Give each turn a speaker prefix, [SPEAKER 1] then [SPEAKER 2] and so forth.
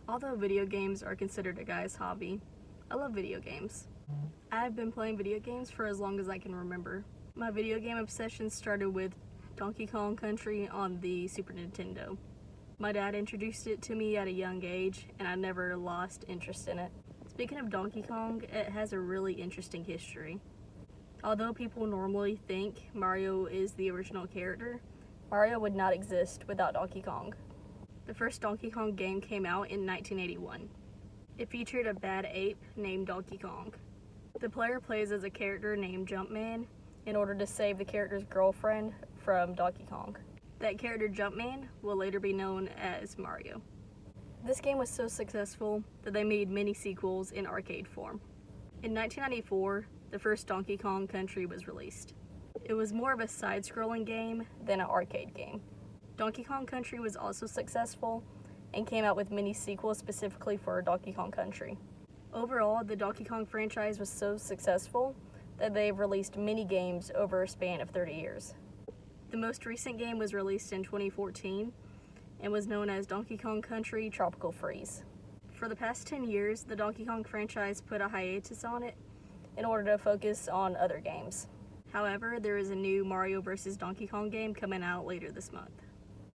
[SPEAKER 1] Although video games are considered a guy's hobby, I love video games. I've been playing video games for as long as I can remember. My video game obsession started with Donkey Kong Country on the Super Nintendo. My dad introduced it to me at a young age, and I never lost interest in it. Speaking of Donkey Kong, it has a really interesting history. Although people normally think Mario is the original character, Mario would not exist without Donkey Kong. The first Donkey Kong game came out in 1981. It featured a bad ape named Donkey Kong. The player plays as a character named Jumpman in order to save the character's girlfriend from Donkey Kong. That character Jumpman will later be known as Mario. This game was so successful that they made many sequels in arcade form. In 1994, the first Donkey Kong Country was released. It was more of a side-scrolling game than an arcade game. Donkey Kong Country was also successful and came out with many sequels specifically for Donkey Kong Country. Overall, the Donkey Kong franchise was so successful that they've released many games over a span of 30 years. The most recent game was released in 2014 and was known as Donkey Kong Country Tropical Freeze. For the past 10 years, the Donkey Kong franchise put a hiatus on it in order to focus on other games. However, there is a new Mario vs. Donkey Kong game coming out later this month.